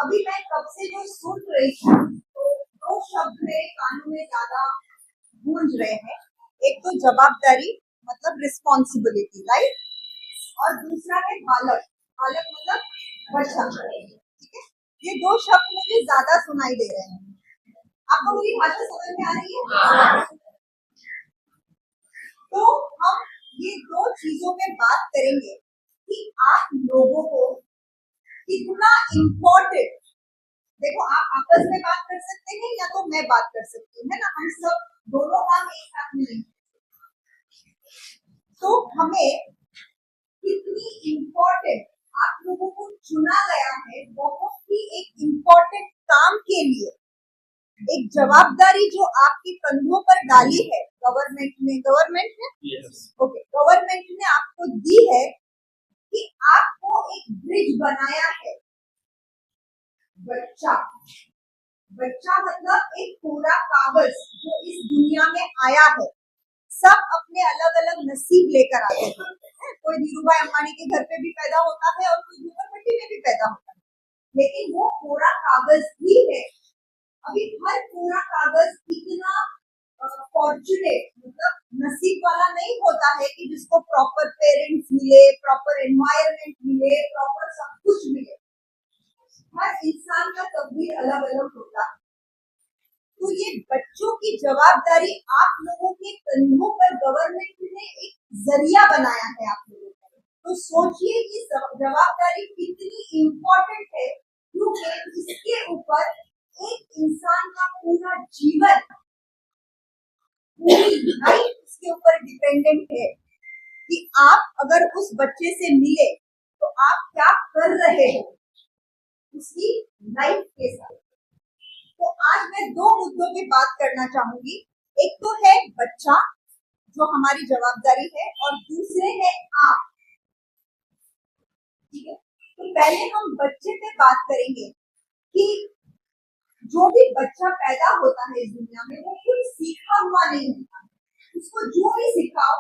अभी मैं कब से जो सुन रही हूँ तो दो शब्द मेरे कानों में ज्यादा गूंज रहे हैं। एक तो जवाबदारी मतलब रिस्पॉन्सिबिलिटी, राइट, और दूसरा है बालक। बालक मतलब बच्चा, ठीक है। ये दो शब्द मुझे ज्यादा सुनाई दे रहे हैं। आपको मेरी भाषा समझ में आ रही है? तो हम ये दो चीजों में बात करेंगे कि आप लोगों को कितना इम्पोर्टेंट, देखो आप आपस में बात कर सकते हैं या तो मैं बात कर सकती हूँ, है ना, हम सब दोनों काम एक साथ में। तो हमें कितनी इम्पोर्टेंट आप लोगों को चुना गया है बहुत ही एक इम्पोर्टेंट काम के लिए, एक जवाबदारी जो आपके कंधों पर डाली है गवर्नमेंट ने गवर्नमेंट ने आपको दी है कि आपको एक ब्रिज बनाया है। बच्चा मतलब एक पूरा कागज जो इस दुनिया में आया है। सब अपने अलग अलग नसीब लेकर आते हैं। कोई धीरूभाई अंबानी के घर पे भी पैदा होता है और कोई झोपड़पट्टी में भी पैदा होता है, लेकिन वो पूरा कागज ही है। अभी हर पूरा कागज इतना फॉर्चुनेट मतलब नसीब वाला नहीं होता है कि जिसको प्रॉपर पेरेंट्स मिले, प्रॉपर एनवायरनमेंट मिले, प्रॉपर सब कुछ मिले। हर इंसान का तकदीर अलग अलग होता है। तो ये बच्चों की जवाबदारी आप लोगों के कंधों पर गवर्नमेंट ने एक जरिया बनाया है आप लोगों को। तो सोचिए कि जवाबदारी कितनी इम्पोर्टेंट है, क्योंकि इसके ऊपर एक इंसान का पूरा जीवन, पूरी लाइफ इसके ऊपर डिपेंडेंट है कि आप अगर उस बच्चे से मिले तो आप क्या कर रहे हो उसकी लाइफ के साथ। तो आज मैं दो मुद्दों पे बात करना चाहूंगी। एक तो है बच्चा जो हमारी जवाबदारी है, और दूसरे है आप, ठीक है। तो पहले हम बच्चे पे बात करेंगे कि जो भी बच्चा पैदा होता है इस दुनिया में वो कुछ सीखा हुआ नहीं होता, उसको जो भी सिखाओ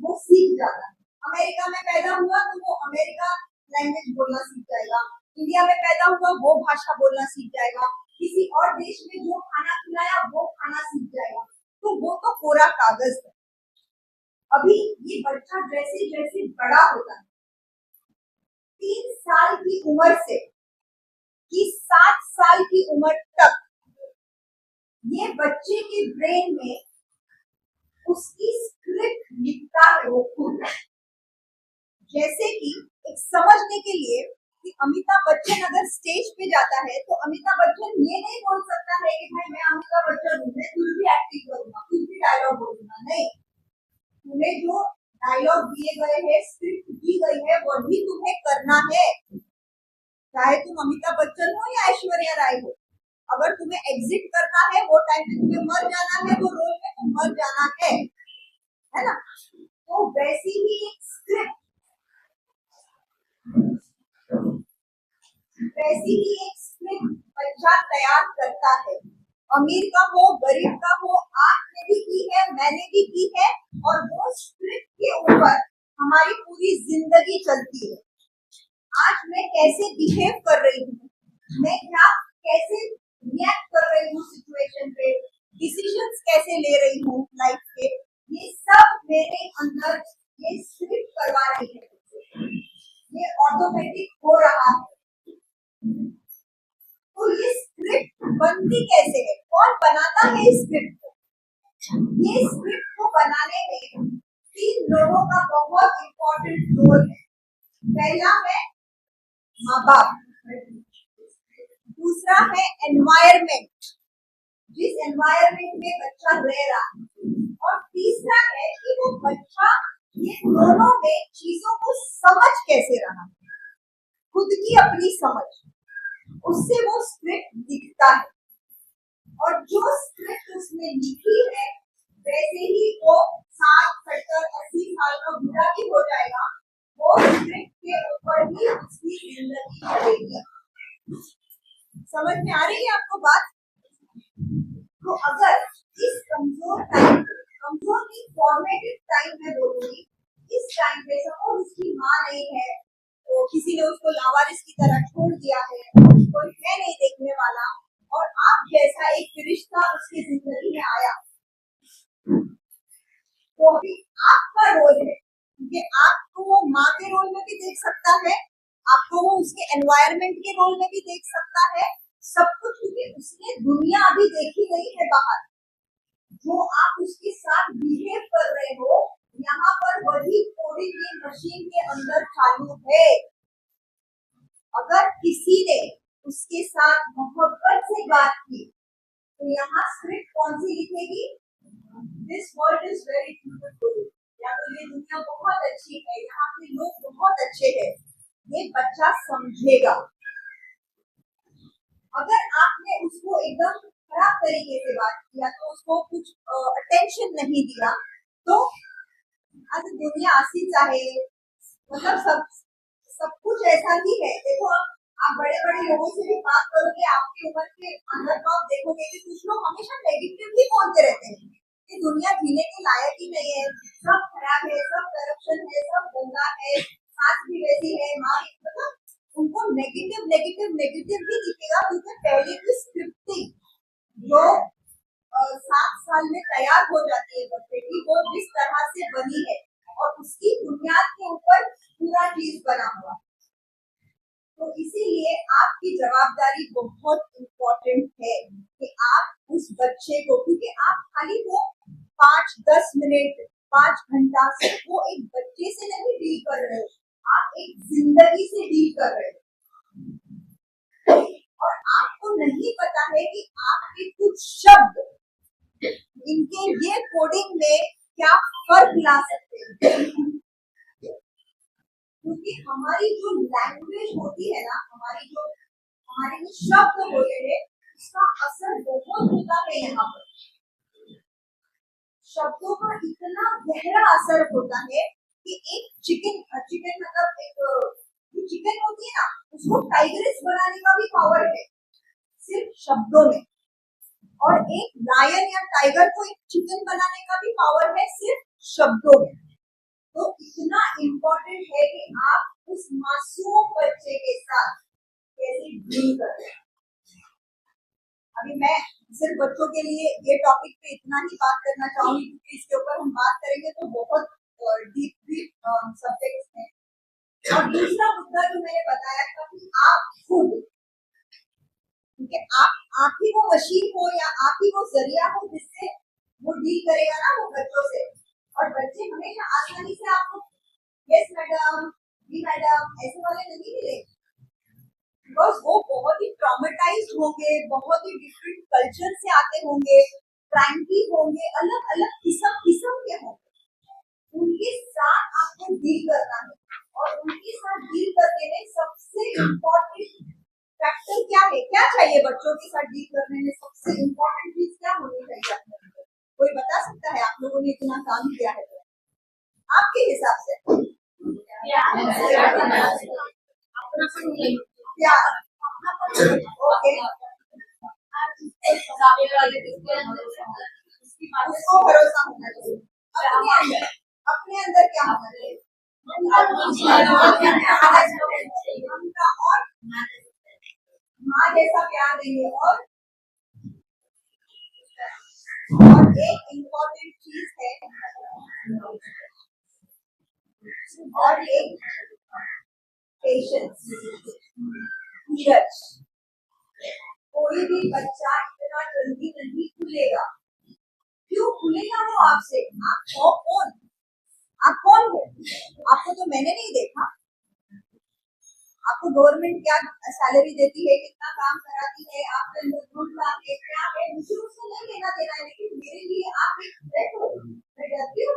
वो सीख जाता है। अमेरिका में पैदा हुआ तो वो अमेरिका लैंग्वेज बोलना सीख जाएगा, इंडिया में पैदा हुआ वो भाषा बोलना सीख जाएगा, किसी और देश में जो खाना खिलाया वो खाना सीख जाएगा। तो वो तो पूरा कागज है। अभी ये बच्चा जैसे जैसे बड़ा होता है 3 साल की उम्र से कि 7 साल की उम्र तक ये बच्चे के ब्रेन में उसकी स्क्रिप्ट लिखता है वो खुद। जैसे कि एक समझने के लिए कि अमिताभ बच्चन अगर स्टेज पे जाता है तो अमिताभ बच्चन ये नहीं बोल सकता है कि भाई मैं अमिताभ बच्चन हूँ, मैं कुछ भी एक्टिंग करूंगा, कुछ भी डायलॉग बोलूंगा। नहीं, तुम्हें जो डायलॉग दिए गए हैं, स्क्रिप्ट दी गई है, वही तुम्हें करना है, चाहे तुम अमिताभ बच्चन हो या ऐश्वर्या राय हो। अगर तुम्हें एग्जिट करना है वो टाइम पे तुम्हें मर जाना है, वो रोल में तुम मर जाना है ना। तो वैसी ही एक स्क्रिप्ट, वैसी ही एक स्क्रिप्ट बच्चा तैयार करता है। अमीर का हो, गरीब का हो, आपने भी की है, मैंने भी की है, और वो स्क्रिप्ट के ऊपर हमारी पूरी जिंदगी चलती है। आज मैं कैसे बिहेव कर रही हूँ, मैं क्या कैसे रिएक्ट कर रही हूँ सिचुएशन पे, डिसीजंस कैसे ले रही हूँ लाइफ के, ये सब मेरे अंदर ये स्क्रिप्ट करवा रही है, ये ऑटोमेटिक हो रहा है। तो ये स्क्रिप्ट बनती कैसे है, कौन बनाता है इस स्क्रिप्ट को? ये स्क्रिप्ट को बनाने में 3 लोगों का बहुत इंपॉर्टेंट रोल है। पहला है माँ बाप, दूसरा है एनवायरमेंट, जिस एनवायरमेंट में बच्चा रह रहा है, और तीसरा है कि वो बच्चा ये दोनों में चीजों को समझ कैसे रहा, खुद की अपनी समझ, उससे वो स्क्रिप्ट दिखता है। और जो स्क्रिप्ट उसमें लिखी है वैसे ही वो 60, 70, 80 साल का बूढ़ा भी हो जाएगा, वो स्क्रिप्ट के ऊपर ही उसकी जिंदगी चलेगी। समझ में आ रही है आपको बात? तो अगर इस कमजोर की फॉर्मेटिव टाइम में बोलूंगी, इस टाइम पे सपोज उसकी माँ नहीं है तो किसी ने उसको लावारिस की तरह छोड़ दिया है, कोई है नहीं देखने वाला, और आप जैसा एक फरिश्ता उसकी जिंदगी में आया, तो अभी आपका रोल है, क्योंकि आपको वो माँ के रोल में भी देख सकता है, आपको वो उसके एनवायरनमेंट के रोल में भी देख सकता है, सब कुछ, क्योंकि उसने दुनिया अभी देखी नहीं है बाहर। जो आप उसके साथ बिहेव कर रहे हो, यहाँ पर वही कोडिंग की मशीन के अंदर चालू है। अगर किसी ने उसके साथ मोहब्बत से बात की, तो यहाँ स्क्रिप्ट कौन सी लिखेगी? This world is very beautiful, या तो ये दुनिया बहुत अच्छी है, यहाँ के लोग बहुत अच्छे हैं, ये बच्चा समझेगा। अगर आपने उसको एकदम खराब तरीके से बात किया, तो उसको कुछ अटेंशन नहीं दिया, तो आज दुनिया आसी चाहे, मतलब सब कुछ ऐसा ही है। देखो, आप बड़े बड़े लोगों से भी बात करोगे, आपकी उम्र के अंदर, तो आप देखोगे कि कुछ लोग हमेशा नेगेटिवली बोलते रहते हैं कि दुनिया जीने के लायक ही नहीं है, सब खराब है, सब करप्शन है, सब गंदा है, सास भी वैसी है, माँ भी, मतलब उनको नेगेटिव नेगेटिव नेगेटिव ही दिखेगा, क्योंकि पहले की स्क्रिप्टिंग जो 7 साल में तैयार हो जाती है बच्चे की, वो जिस तरह से बनी है, और उसकी बुनियाद के ऊपर पूरा चीज बना हुआ। तो इसीलिए आपकी जवाबदारी बहुत इम्पोर्टेंट है कि आप उस बच्चे को, क्योंकि आप खाली वो 5-10 मिनट 5 घंटा से वो एक बच्चे से नहीं डील कर रहे हो, आप एक जिंदगी से डील कर रहे हो, और आपको नहीं पता है कि आपके कुछ शब्द इनके ये कोडिंग में क्या फर्क ला सकते हैं। क्योंकि हमारी जो लैंग्वेज होती है ना, हमारे जो शब्द होते हैं, उसका असर बहुत होता है। यहाँ पर शब्दों का इतना गहरा असर होता है कि एक चिकन मतलब एक चिकन होती है ना, उसको टाइग्रेस बनाने का भी पावर है सिर्फ शब्दों में, और एक लायन या टाइगर को एक चिकन बनाने का भी पावर है सिर्फ शब्दों में। तो इतना इम्पोर्टेंट है कि आप उस मासूम बच्चे के साथ कैसे डील कर रहे हैं। अभी मैं सिर्फ बच्चों के लिए ये टॉपिक पे इतना ही बात करना चाहूंगी, क्योंकि इसके ऊपर हम बात करेंगे तो बहुत डीप सब्जेक्ट्स हैं। और दूसरा मुद्दा जो मैंने बताया था कि आप खुद, क्योंकि आप ही वो मशीन हो या आप ही वो जरिया हो जिससे वो डील करेगा ना वो बच्चों से, और बच्चे हमेशा आसानी से आपको यस मैडम, जी मैडम ऐसे वाले नहीं मिले, बिकॉज वो बहुत ही ट्रॉमेटाइज्ड होंगे, बहुत ही डिफरेंट कल्चर से आते होंगे, फ्रैंकली होंगे, अलग अलग किस्म के होंगे। उनके साथ आपको डील करना है, और उनके साथ डील करने में सबसे इम्पोर्टेंट फैक्टर क्या है? क्या चाहिए बच्चों के साथ डील करने में? सबसे इम्पोर्टेंट चीज क्या होनी चाहिए आपके अंदर? कोई बता सकता है? आप लोगों ने इतना काम किया है तो आपके हिसाब से क्या? ओके, उसको भरोसा होना चाहिए अपने अंदर क्या होना चाहिए? और माँ जैसा प्यार देंगे, और एक इम्पोर्टेंट चीज है, और एक पेशेंस, धीरज। कोई भी बच्चा इतना जल्दी नहीं खुलेगा। क्यों खुलेगा वो आपसे? आप हो कौन? आप कौन हो? आपको तो मैंने नहीं देखा। आपको गवर्नमेंट क्या सैलरी देती है, कितना काम कराती है, आपके अंदर गुण लाके क्या है, मुझे उसको नहीं लेना देना है, लेकिन मेरे लिए आप एक थ्रेट हो। मैं डरती हूँ,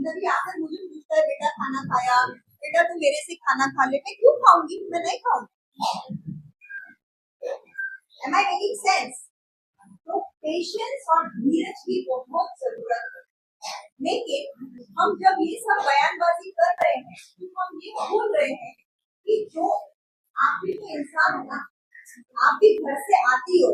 नबी आकर मुझे पूछता है बेटा खाना खाया, बेटा तू मेरे से खाना खा ले। मैं क्यों खाऊंगी? मैं नहीं खाऊंगी। Am I making sense? तो पेशेंस और धीरज की बहुत जरूरत है। लेकिन हम जब ये सब बयानबाजी कर रहे हैं, तो हम ये भूल रहे हैं कि जो आप भी तो इंसान हो ना, आप भी घर से आती हो,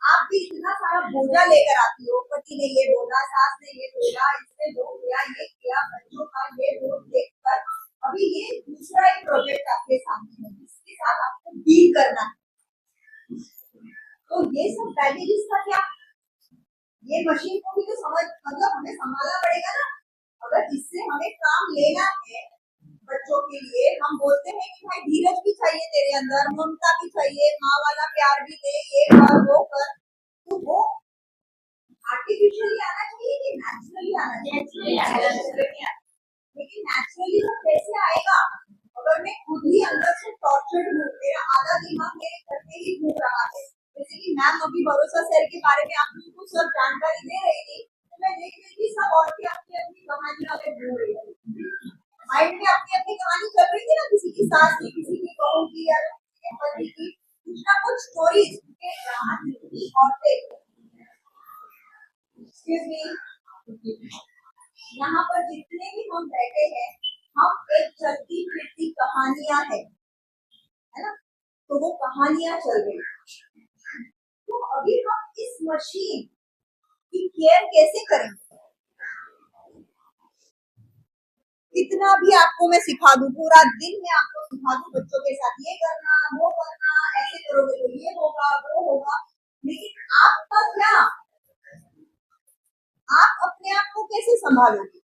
आप भी इतना सारा बोझा लेकर आती हो, पति ने ये बोला, सास ने ये बोला, इसने जो किया, ये किया, बच्चों का ये बोझ देखकर अभी ये दूसरा एक प्रोजेक्ट आपके सामने है जिसके साथ आपको डील करना है। तो ये सब बैगेजेस का क्या, ये मशीन को भी तो समझ मतलब हमें संभालना पड़ेगा ना। अगर इससे हमें काम लेना है बच्चों के लिए, हम बोलते हैं कि भाई धीरज भी चाहिए तेरे अंदर, ममता भी चाहिए, माँ वाला प्यार भी दे, ये कर वो कर, तो वो आर्टिफिशियली आना चाहिए कि नेचुरली आना चाहिए? लेकिन नेचुरली वो कैसे आएगा अगर मैं खुद ही अंदर से टॉर्चर्ड हूँ, मेरा आधा दिमाग मेरे करके ही घूम रहा है। जैसे कि मैम अभी भरोसा सर के बारे में आप लोगों को सब जानकारी दे रही थी, तो मैं देख रही थी सब औरतें अपनी अपनी कहानियां में घूम रही थी, माइंड में अपनी अपनी कहानी चल रही थी ना, किसी की सास की, किसी की बहू की, या किसी के पति की, कुछ ना कुछ स्टोरीज के औरतें। एक्सक्यूज मी, यहाँ पर जितने भी हम बैठे हैं, हम एक चलती फिरती कहानियां है ना, तो वो कहानियां चल रही। तो अभी हम इस मशीन की केयर कैसे करेंगे? कितना भी आपको मैं सिखा दूं, पूरा दिन मैं आपको सिखा दूं बच्चों के साथ, ये करना वो करना, ऐसे करोगे तो ये होगा वो होगा, लेकिन आपका क्या, आप अपने आप को कैसे संभालोगे?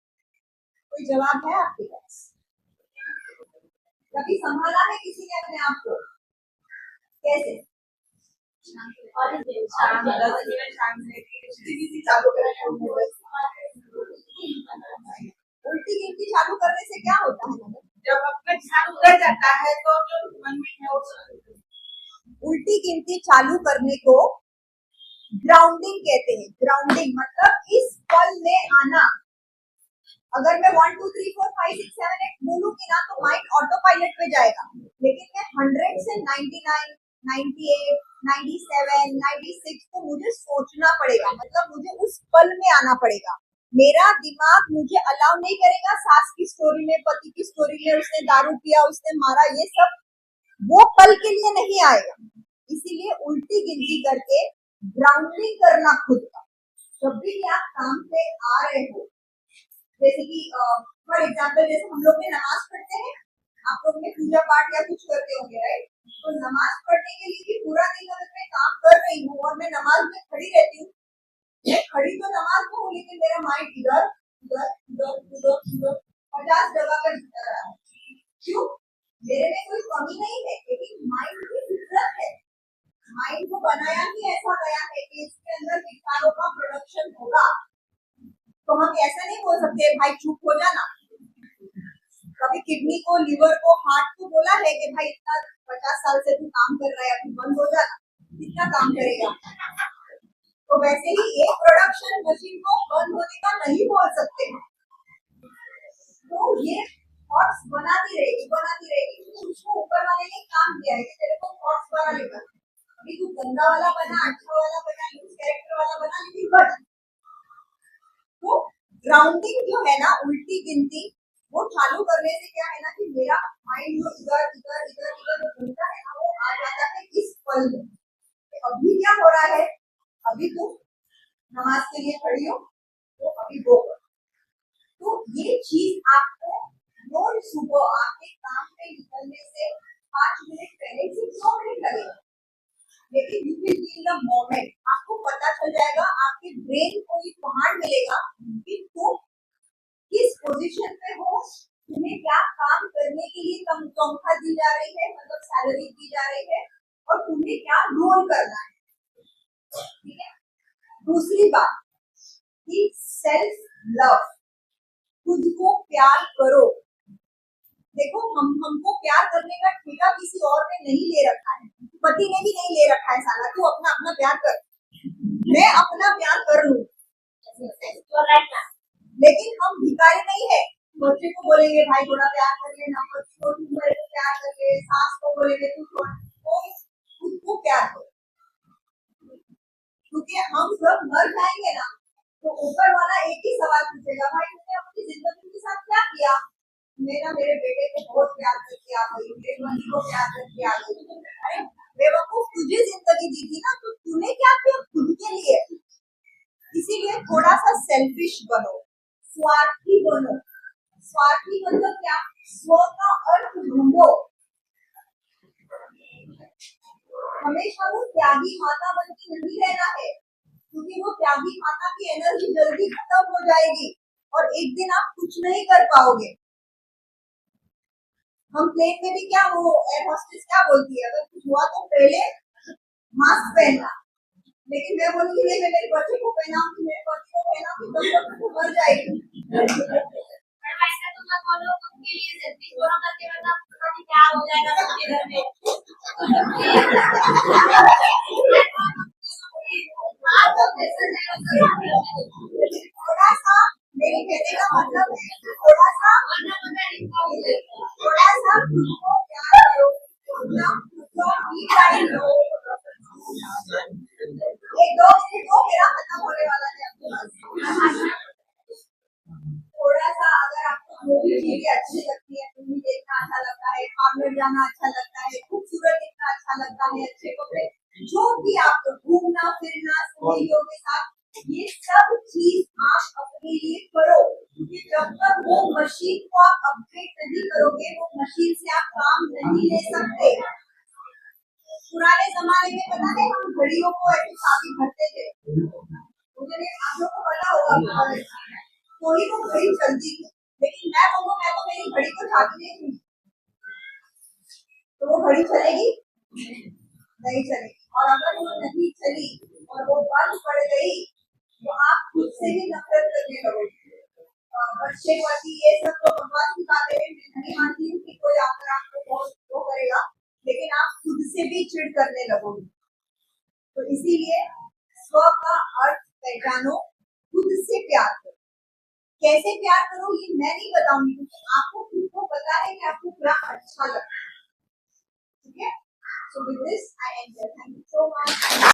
कोई जवाब है आपके पास? कभी संभाला है किसी ने अपने आप को? कैसे? उल्टी गिनती चालू करने से क्या होता है? जब अपना चालू कर जाता है तो जो मन में है वो उल्टी गिनती चालू करने को ग्राउंडिंग कहते हैं। ग्राउंडिंग मतलब इस पल में आना। अगर मैं 1 2 3 4 5 6 7 8 बोलूंगी ना तो माइंड ऑटो पायलट पे जाएगा, लेकिन मैं 100 से 99 98 97 96 तो मुझे सोचना पड़ेगा, मतलब मुझे उस पल में आना पड़ेगा। मेरा दिमाग मुझे अलाउ नहीं करेगा सास की स्टोरी में, पति की स्टोरी में, उसने दारू पिया, उसने मारा, ये सब वो पल के लिए नहीं आएगा। इसीलिए उल्टी गिनती करके ग्राउंडिंग करना खुद का। जब भी आप काम पे आ रहे हो, जैसे कि फॉर एग्जाम्पल जैसे हम लोग में नमाज पढ़ते हैं, आप लोग में पूजा पाठ या कुछ करते होंगे राइट, तो नमाज पढ़ने के लिए भी पूरा दिन अगर मैं काम कर रही हूँ और मैं नमाज में खड़ी रहती हूँ, खड़ी तो नमाज में हूँ लेकिन मेरा माइंड इधर उधर उधर उधर उधर 50 जगह पर घूम रहा है। क्यों? मेरे में कोई कमी नहीं है, लेकिन माइंड की फितरत है, माइंड को बनाया ही ऐसा गया है कि इसके अंदर विचारों का प्रोडक्शन होगा। तो हम ऐसा नहीं बोल सकते भाई चुप हो जाना। कभी किडनी को, लिवर को, हार्ट को बोला है कि भाई इतना 50 साल से तू काम कर रहा है, अभी बंद हो जाना, कितना काम करेगा? तो वैसे ही एक प्रोडक्शन मशीन को बंद होने का नहीं बोल सकते। तो ये थॉट्स बनाती रहेगी। उसको ऊपर वाले ने काम किया है कि तेरे को थॉट्स बना लेगा, अभी तू गंदा वाला बना, अच्छा वाला बना, न्यूज कैरेक्टर वाला बना, लेकिन बट तो ग्राउंडिंग जो है ना, उल्टी गिनती, वो चालू करने से क्या है ना कि मेरा माइंड जो इधर इधर इधर इधर घूमता है ना, वो आ जाता है इस पल में। अभी क्या हो रहा है, अभी तुम नमाज के लिए खड़ी हो तो अभी वो करो। तो ये चीज आपको रोज सुबह आपके काम पे निकलने से 5 मिनट पहले से 2 मिनट लगेगा, लेकिन you will be in the moment. आपको पता चल जाएगा, आपके ब्रेन को ये कमांड मिलेगा कि तुम किस पोजीशन पे हो, तुम्हें क्या काम करने के लिए तनख्वाह दी जा रही है, मतलब सैलरी दी जा रही है, और तुम्हें क्या रोल करना है। ठीक है। दूसरी बात कि सेल्फ लव, खुद को प्यार करो। देखो हमको प्यार करने का ठेका किसी और ने नहीं ले रखा है, पति ने भी नहीं ले रखा है, साला तू अपना अपना प्यार कर, मैं अपना प्यार कर लूं। लेकिन हम भिखारी नहीं है, बच्चे को बोलेंगे भाई थोड़ा प्यार कर ले ना, बच्चे को तू मेरे को प्यार कर ले, सास को बोलेंगे तू थोड़ा, खुद को प्यार करो। क्योंकि हम सब मर जाएंगे ना, तो ऊपर वाला एक ही सवाल पूछेगा, भाई तुमने अपनी जिंदगी के साथ क्या किया? मेरा मेरे बेटे को बहुत प्यार करके आ गई, मेरे पति को प्यार करके आ गई। अरे बेवकूफ, तुझे जिंदगी दी थी ना, तो तूने क्या किया खुद के लिए? इसीलिए थोड़ा सा सेल्फिश बनो, स्वार्थी बनो। स्वार्थी मतलब क्या? स्व का अर्थ ढूंढो। हमेशा वो त्यागी माता बन के नहीं रहना है, क्योंकि वो त्यागी माता की एनर्जी जल्दी खत्म हो जाएगी और एक दिन आप कुछ नहीं कर पाओगे। हम प्लेन में भी क्या, वो एयर होस्टेस क्या बोलती है, अगर कुछ हुआ तो पहले मास्क पहनना, लेकिन मैं बोलूंगी नहीं, मैं मेरे बच्चे को पहनाऊंगी, मेरे बच्चे को पहनाऊंगी तो मर जाएगी। ऐसा तो मत बोलो, उनके लिए जल्दी कोरोना करके बता पता नहीं क्या हो जाएगा सबके घर में। थोड़ा सा मेरे कहने का मतलब है, थोड़ा सा खुद को प्यार करो, अपना खुद को भी टाइम दो। एक 2 मिनट को मेरा खत्म होने वाला है आपके पास। थोड़ा सा अगर आपको मूवी चीजें अच्छी लगती है, मूवी देखना अच्छा लगता है, पार्लर जाना अच्छा लगता है, खूबसूरत दिखना अच्छा लगता है, अच्छे कपड़े, जो भी आपको घूमना फिरना सहेलियों के साथ, ये सब चीज आप अपने लिए करो, क्योंकि जब तक वो मशीन को आप अपडेट नहीं करोगे, वो मशीन से आप काम नहीं ले सकते। पुराने जमाने में पता नहीं हम घड़ियों को ऐसे काफी भरते थे, मुझे आप लोग को पता होगा, तो ही वो घड़ी चलती थी। लेकिन मैं बोलूँ, मैं तो मेरी घड़ी को चाबी नहीं दूंगी, तो वो घड़ी चलेगी नहीं चलेगी। और अगर वो नहीं चली और वो बंद पड़ गई, तो आप खुद से भी नफरत करने लगोगे। बच्चे पति ये सब तो भगवान की बातें हैं, मैं नहीं मानती हूँ कि कोई आकर आपको बहुत वो करेगा, लेकिन आप खुद से भी चिढ़ करने लगोगे। तो इसीलिए स्व का अर्थ पहचानो, खुद से प्यार करो। कैसे प्यार करो ये मैं नहीं बताऊंगी, क्योंकि आपको खुद को पता है कि आपको क्या अच्छा लगता है। ठीक है, so with this I and